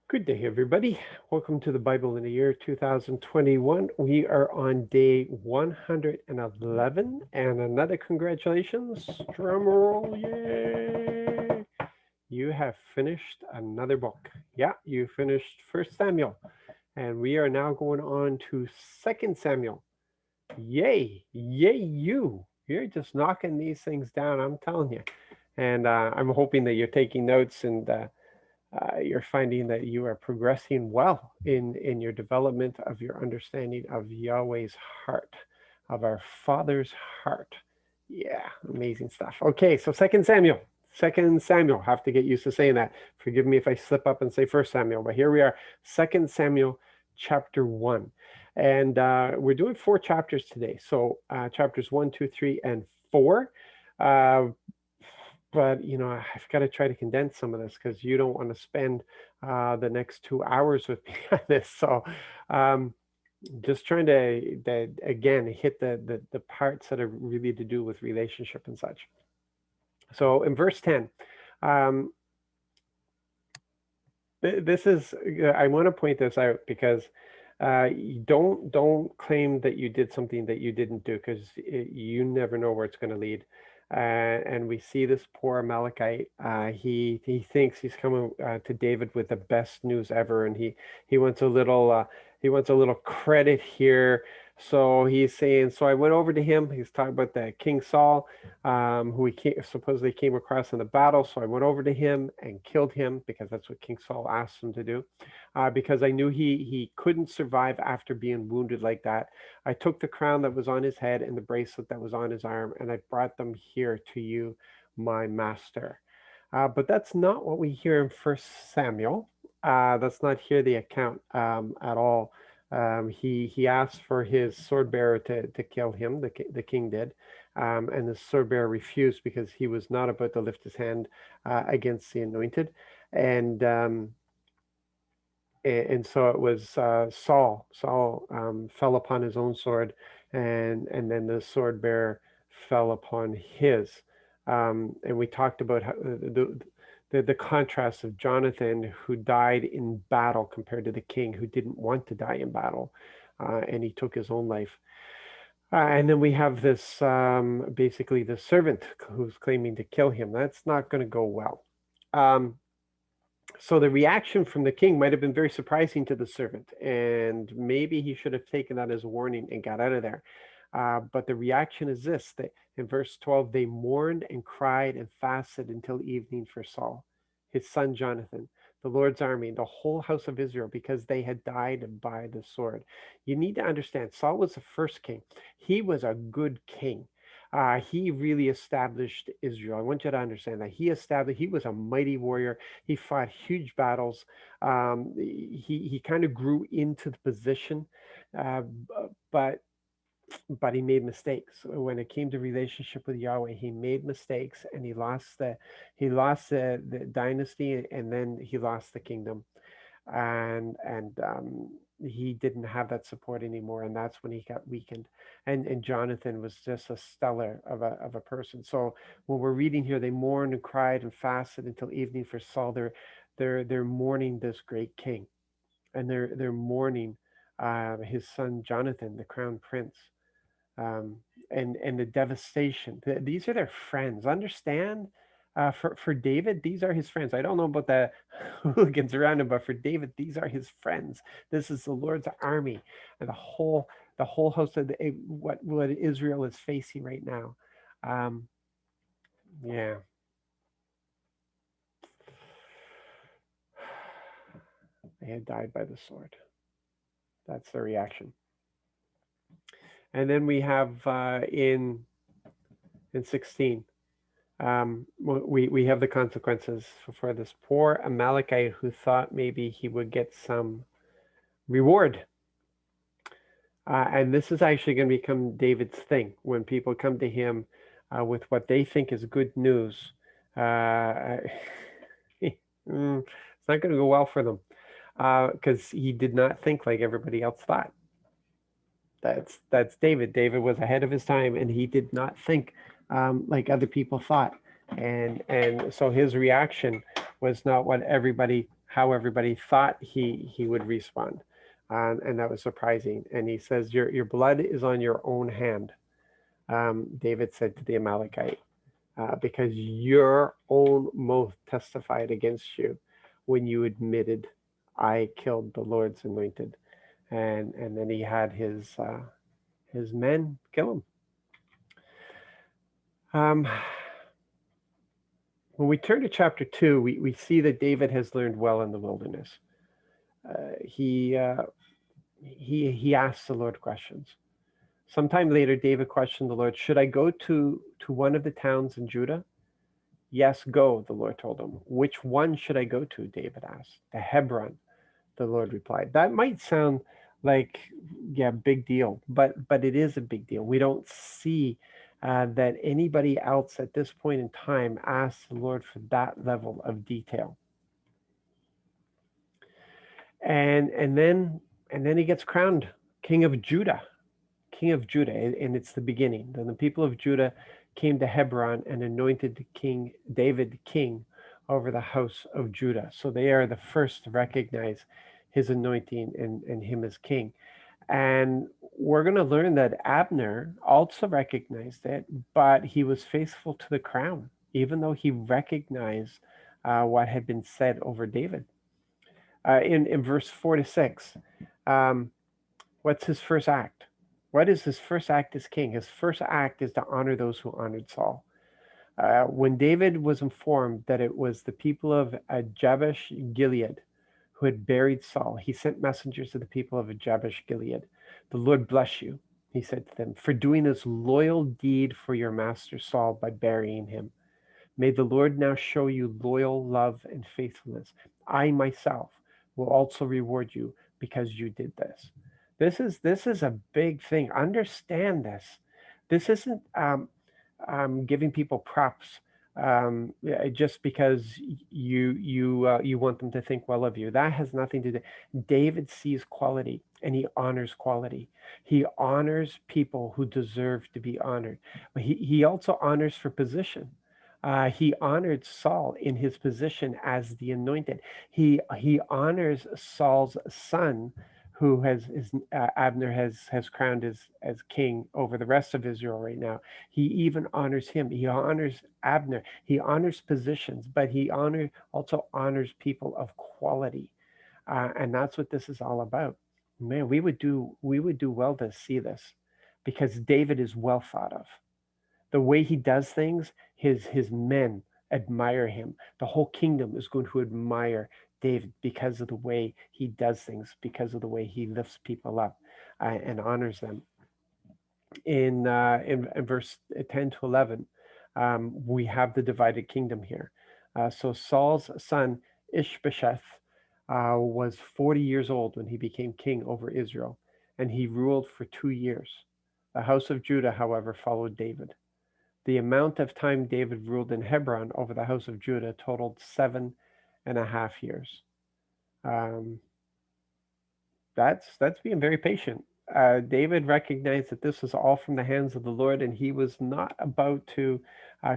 Good day, everybody. Welcome to the Bible in the year 2021. We are on day 111, and another congratulations. Drum roll, yay! You have finished another book. Yeah, you finished First Samuel, and we are now going on to Second Samuel. Yay, yay, you! You're just knocking these things down, I'm telling you. And I'm hoping that you're taking notes and you're finding that you are progressing well in your development of your understanding of Yahweh's heart, of our Father's heart. Yeah, amazing stuff. Okay, so Second Samuel. Have to get used to saying that. Forgive me if I slip up and say First Samuel, but here we are, Second Samuel, chapter 1, and we're doing 4 chapters today. So chapters 1, 2, 3, and 4. Uh, but I've got to try to condense some of this because you don't want to spend the next 2 hours with me on this. So um, just trying to again hit the parts that are really to do with relationship and such. So in verse 10, um, this is I want to point this out because you don't claim that you did something that you didn't do because you never know where it's going to lead. And we see this poor Amalekite. He thinks he's coming to David with the best news ever, and he wants a little credit here. So he's saying, so I went over to him. He's talking about the King Saul, who supposedly came across in the battle. So I went over to him and killed him because that's what King Saul asked him to do. Because I knew he couldn't survive after being wounded like that. I took the crown that was on his head and the bracelet that was on his arm, and I brought them here to you, my master. But that's not what we hear in First Samuel. That's not here the account at all. He asked for his sword bearer to kill him. The king did, and the sword bearer refused because he was not about to lift his hand against the anointed, and and so it was Saul. Saul fell upon his own sword, and then the sword bearer fell upon his. And we talked about how the contrast of Jonathan, who died in battle, compared to the king, who didn't want to die in battle, and he took his own life. And then we have this basically the servant who's claiming to kill him. That's not going to go well. Um, so the reaction from the king might have been very surprising to the servant, and maybe he should have taken that as a warning and got out of there. But the reaction is this: that in verse 12, they mourned and cried and fasted until evening for Saul, his son Jonathan, the Lord's army, the whole house of Israel, because they had died by the sword. You need to understand, Saul was the first king. He was a good king. He really established Israel. I want you to understand that he was a mighty warrior. He fought huge battles. He kind of grew into the position, uh, but he made mistakes when it came to relationship with Yahweh. He made mistakes, and he lost the dynasty, and then he lost the kingdom, and he didn't have that support anymore, and that's when he got weakened. And Jonathan was just a stellar of a person. So when we're reading here, they mourned and cried and fasted until evening for Saul. They're mourning this great king, and they're mourning his son Jonathan, the crown prince, um, and the devastation. These are their friends. Understand? For David, these are his friends. I don't know about the hooligans around him, but for David, these are his friends. This is the Lord's army, and the whole host of what Israel is facing right now. Um, yeah, they had died by the sword. That's the reaction. And then we have in 16. We have the consequences for this poor Amalekite who thought maybe he would get some reward. And this is actually going to become David's thing when people come to him with what they think is good news. Uh, it's not going to go well for them because he did not think like everybody else thought. That's David. David was ahead of his time, and he did not think like other people thought, and so his reaction was not what everybody how everybody thought he would respond. And that was surprising. And he says, your blood is on your own hand, David said to the Amalekite, because your own mouth testified against you when you admitted, I killed the Lord's anointed. And then he had his men kill him. When we turn to chapter 2, we see that David has learned well in the wilderness. He asks the Lord questions. Sometime later, David questioned the Lord, should I go to one of the towns in Judah? Yes, go, the Lord told him. Which one should I go to? David asked. To Hebron, the Lord replied. That might sound like, yeah, big deal, but it is a big deal. We don't see that anybody else at this point in time asks the Lord for that level of detail. And then he gets crowned king of Judah. King of Judah, and it's the beginning. Then the people of Judah came to Hebron and anointed King David king over the house of Judah. So they are the first to recognize his anointing and him as king. And we're going to learn that Abner also recognized it, but he was faithful to the crown, even though he recognized what had been said over David. In verse 4 to 6, what's his first act? What is his first act as king? His first act is to honor those who honored Saul. When David was informed that it was the people of Jabesh Gilead who had buried Saul, he sent messengers to the people of Jabesh Gilead. The Lord bless you, he said to them, for doing this loyal deed for your master Saul by burying him. May the Lord now show you loyal love and faithfulness. I myself will also reward you because you did this. This is a big thing. Understand this. This isn't giving people props just because you want them to think well of you. That has nothing to do. David sees quality and he honors quality. He honors people who deserve to be honored. But he also honors for position. He honored Saul in his position as the anointed. He honors Saul's son, who Abner has crowned as king over the rest of Israel right now. He even honors him. He honors Abner. He honors positions, but he also honors people of quality, and that's what this is all about. Man, we would do well to see this, because David is well thought of. The way he does things, his men admire him. The whole kingdom is going to admire David because of the way he does things, because of the way he lifts people up and honors them. In verse 10 to 11, we have the divided kingdom here. So Saul's son Ishbosheth was 40 years old when he became king over Israel, and he ruled for 2 years. The house of Judah, however, followed David. The amount of time David ruled in Hebron over the house of Judah totaled 7.5 years. That's being very patient. David recognized that this was all from the hands of the Lord, and he was not about to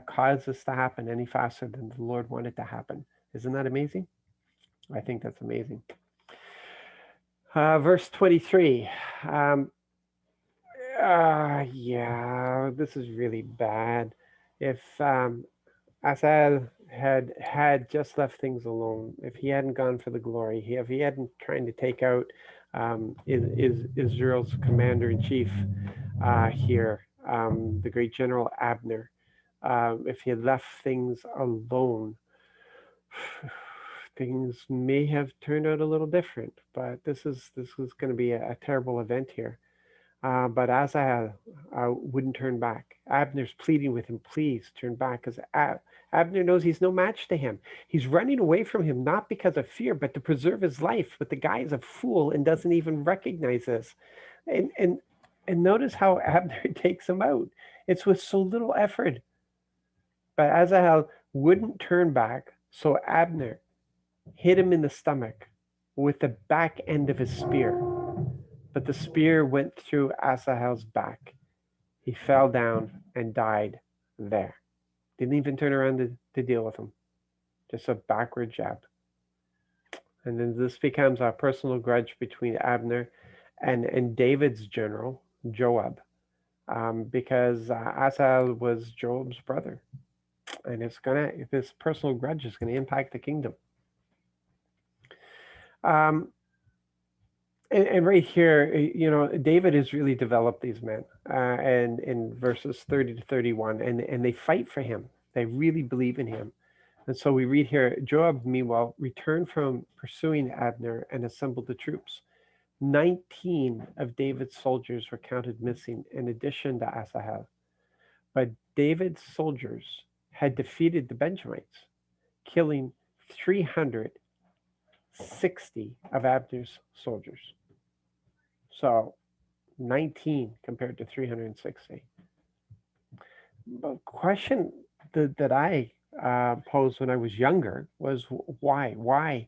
cause this to happen any faster than the Lord wanted to happen. Isn't that amazing? I think that's amazing. Verse 23. Yeah, this is really bad. If Asad had just left things alone, if he hadn't gone for the glory, if he hadn't trying to take out Israel's commander-in-chief here, the great general Abner, if he had left things alone, things may have turned out a little different. But this was going to be a terrible event here. But Asahel wouldn't turn back. Abner's pleading with him, please turn back, because Abner knows he's no match to him. He's running away from him, not because of fear, but to preserve his life. But the guy is a fool and doesn't even recognize this. And notice how Abner takes him out. It's with so little effort. But Asahel wouldn't turn back, so Abner hit him in the stomach with the back end of his spear. But the spear went through Asahel's back. He fell down and died there. Didn't even turn around to deal with him. Just a backward jab. And then this becomes a personal grudge between Abner and David's general, Joab, because Asahel was Joab's brother. And this personal grudge is going to impact the kingdom. Um, and right here, David has really developed these men, and in verses 30 to 31, and they fight for him. They really believe in him. And so we read here, Joab, meanwhile, returned from pursuing Abner and assembled the troops. 19 of David's soldiers were counted missing, in addition to Asahel. But David's soldiers had defeated the Benjamites, killing 360 of Abner's soldiers. So 19 compared to 360. The question that I posed when I was younger was why? Why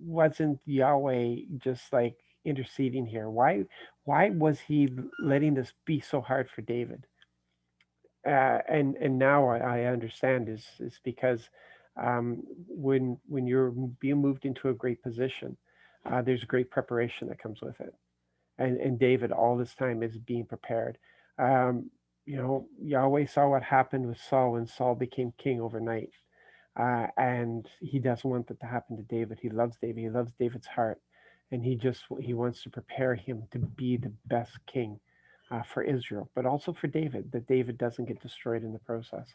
wasn't Yahweh just like interceding here? Why was he letting this be so hard for David? And now I understand is because when you're being moved into a great position, there's great preparation that comes with it. And David all this time is being prepared. Yahweh saw what happened with Saul when Saul became king overnight. And he doesn't want that to happen to David. He loves David. He loves David's heart. And he wants to prepare him to be the best king for Israel, but also for David, that David doesn't get destroyed in the process.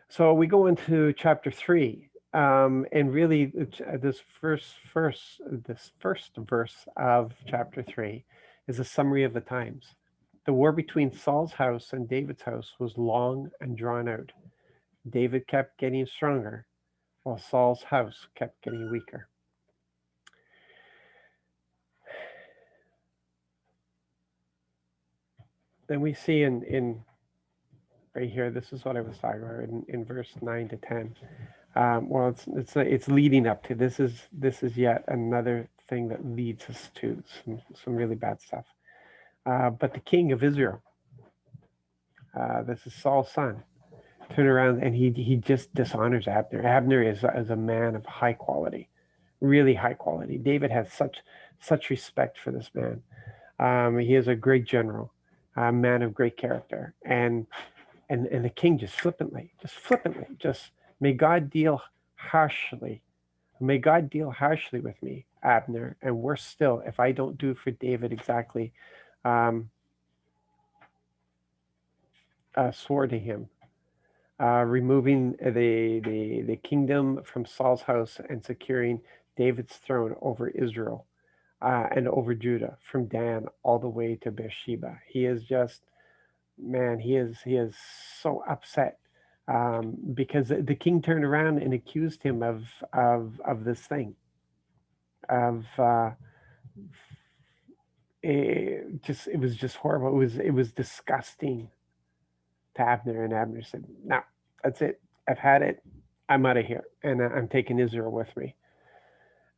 So we go into chapter 3. And really, this first verse of chapter 3 is a summary of the times. The war between Saul's house and David's house was long and drawn out. David kept getting stronger, while Saul's house kept getting weaker. Then we see in right here, this is what I was talking about in verse 9 to 10. Well, it's leading up to this is yet another thing that leads us to some really bad stuff. But the king of Israel, this is Saul's son, turn around and he just dishonors Abner. Abner is a man of high quality, really high quality. David has such respect for this man. He is a great general, a man of great character, and the king just flippantly, may God deal harshly with me, Abner, and worse still, if I don't do for David exactly swore to him, removing the kingdom from Saul's house and securing David's throne over Israel and over Judah, from Dan all the way to Beersheba. He is just, man, he is so upset because the king turned around and accused him of this thing, of it was just horrible. It was disgusting to Abner, and Abner said, "No, that's it. I've had it. I'm out of here, and I'm taking Israel with me."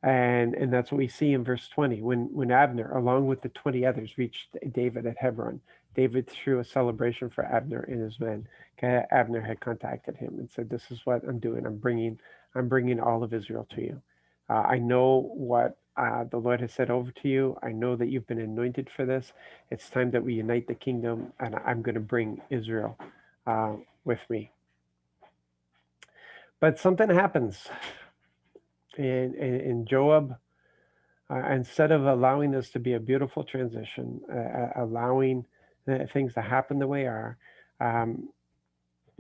And that's what we see in verse 20. When Abner, along with the 20 others, reached David at Hebron, David threw a celebration for Abner and his men. Abner had contacted him and said, "This is what I'm doing. I'm bringing all of Israel to you. I know what the Lord has said over to you. I know that you've been anointed for this. It's time that we unite the kingdom, and I'm going to bring Israel with me." But something happens. And Joab, instead of allowing this to be a beautiful transition, allowing things to happen the way they are,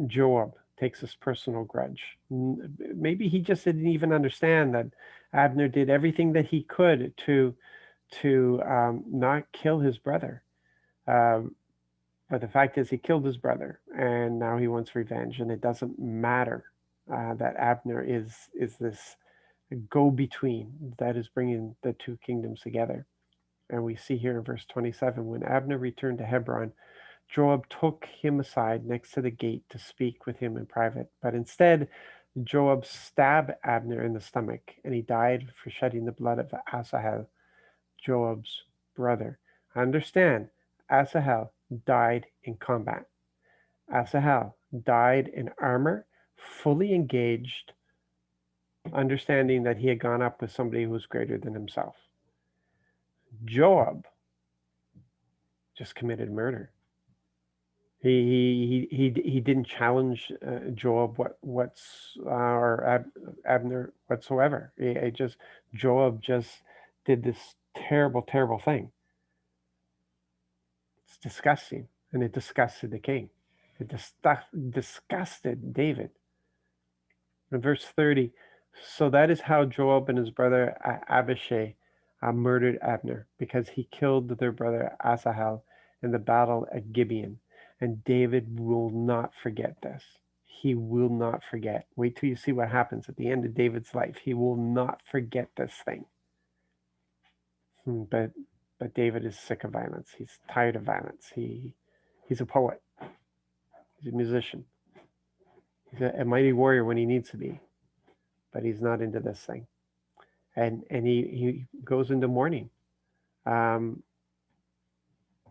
Joab takes this personal grudge. Maybe he just didn't even understand that Abner did everything that he could to not kill his brother. But the fact is, he killed his brother, and now he wants revenge. And it doesn't matter that Abner is this go-between that is bringing the two kingdoms together. And we see here in verse 27, when Abner returned to Hebron, Joab took him aside next to the gate to speak with him in private. But instead, Joab stabbed Abner in the stomach, and he died for shedding the blood of Asahel, Joab's brother. Understand, Asahel died in combat. Asahel died in armor, fully engaged, understanding that he had gone up with somebody who was greater than himself. Joab just committed murder. He didn't challenge Joab or Abner whatsoever. Joab just did this terrible thing. It's disgusting, and it disgusted the king. It disgusted David. In verse 30, so that is how Joab and his brother Abishai murdered Abner, because he killed their brother Asahel in the battle at Gibeon. And David will not forget this. He will not forget. Wait till you see what happens at the end of David's life. He will not forget this thing. But David is sick of violence. He's tired of violence. He's a poet. He's a musician. He's a mighty warrior when he needs to be, but he's not into this thing. And he goes into mourning.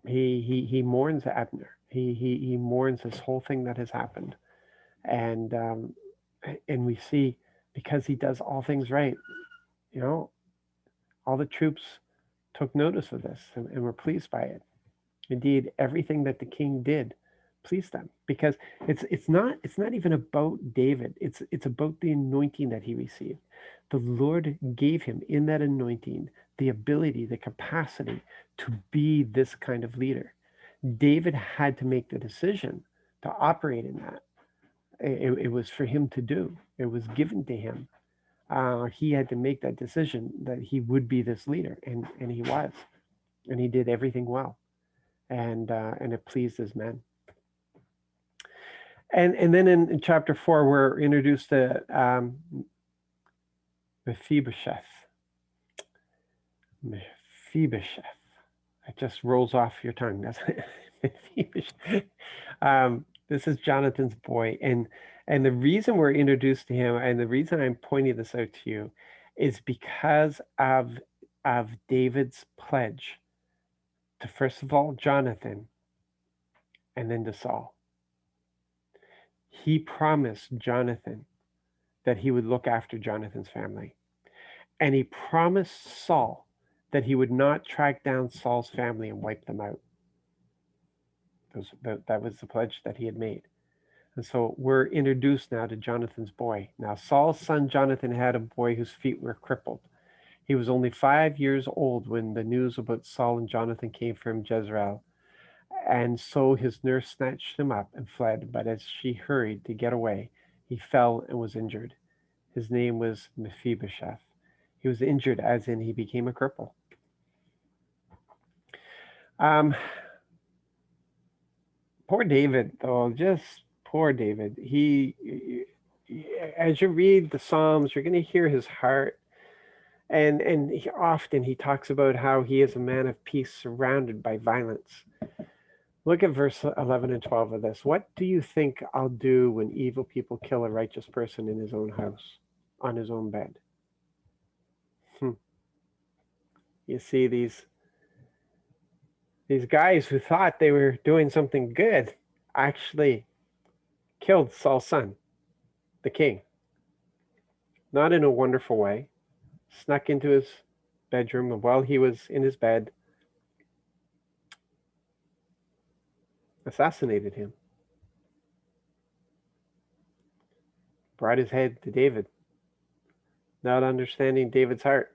He mourns Abner. He mourns this whole thing that has happened, and we see, because he does all things right, all the troops took notice of this and were pleased by it. Indeed, everything that the king did pleased them, because it's not even about David. It's about the anointing that he received. The Lord gave him in that anointing the ability, the capacity to be this kind of leader. David had to make the decision to operate in that. It was for him to do. It was given to him. He had to make that decision that he would be this leader, and he was, and he did everything well, and it pleased his men. And then in chapter 4, we're introduced to Mephibosheth. Mephibosheth. It just rolls off your tongue, doesn't it? Mephibosheth. This is Jonathan's boy, and the reason we're introduced to him, and the reason I'm pointing this out to you, is because of David's pledge to, first of all, Jonathan, and then to Saul. He promised Jonathan that he would look after Jonathan's family. And he promised Saul that he would not track down Saul's family and wipe them out. That was the pledge that he had made. And so we're introduced now to Jonathan's boy. Now, Saul's son Jonathan had a boy whose feet were crippled. He was only 5 years old when the news about Saul and Jonathan came from Jezreel. And so his nurse snatched him up and fled, but as she hurried to get away, he fell and was injured. His name was Mephibosheth. He was injured as in he became a cripple. Poor David, though, just poor David. He, as you read the Psalms, you're going to hear his heart. And often he talks about how he is a man of peace surrounded by violence. Look at verse 11 and 12 of this. What do you think I'll do when evil people kill a righteous person in his own house, on his own bed? You see, these guys who thought they were doing something good actually killed Saul's son, the king. Not in a wonderful way. Snuck into his bedroom, and while he was in his bed, assassinated him. Brought his head to David, not understanding David's heart.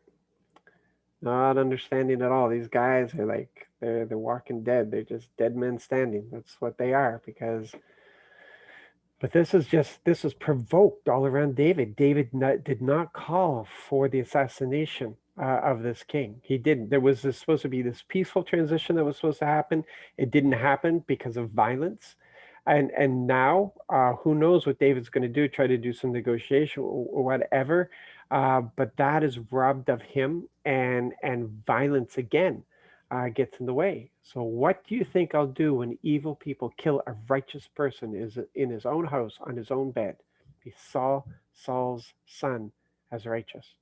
Not understanding at all. These guys are like, they're walking dead. They're just dead men standing. That's what they are, but this is provoked all around David. David did not call for the assassination of this king. He didn't. There was supposed to be this peaceful transition that was supposed to happen. It didn't happen because of violence. And now, who knows what David's going to do, try to do some negotiation or whatever. But that is robbed of him, and violence again gets in the way. So what do you think I'll do when evil people kill a righteous person in his own house, on his own bed? He saw Saul's son as righteous.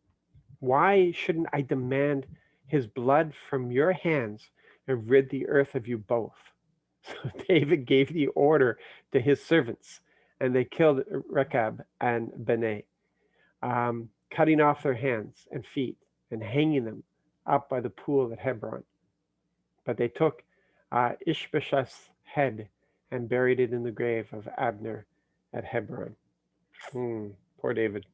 Why shouldn't I demand his blood from your hands and rid the earth of you both? So David gave the order to his servants, and they killed Rechab and Benai. cutting off their hands and feet and hanging them up by the pool at Hebron. But they took Ishbosheth's head and buried it in the grave of Abner at Hebron. Poor David.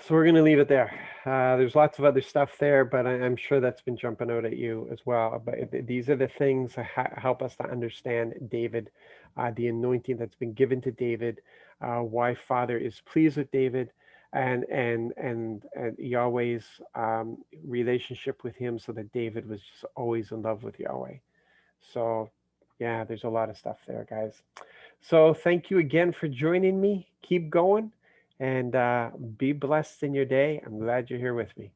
So we're going to leave it there. There's lots of other stuff there, but I'm sure that's been jumping out at you as well. But these are the things that help us to understand David, the anointing that's been given to David, why Father is pleased with David, and Yahweh's relationship with him, so that David was just always in love with Yahweh. So yeah, there's a lot of stuff there, guys. So thank you again for joining me. Keep going and be blessed in your day. I'm glad you're here with me.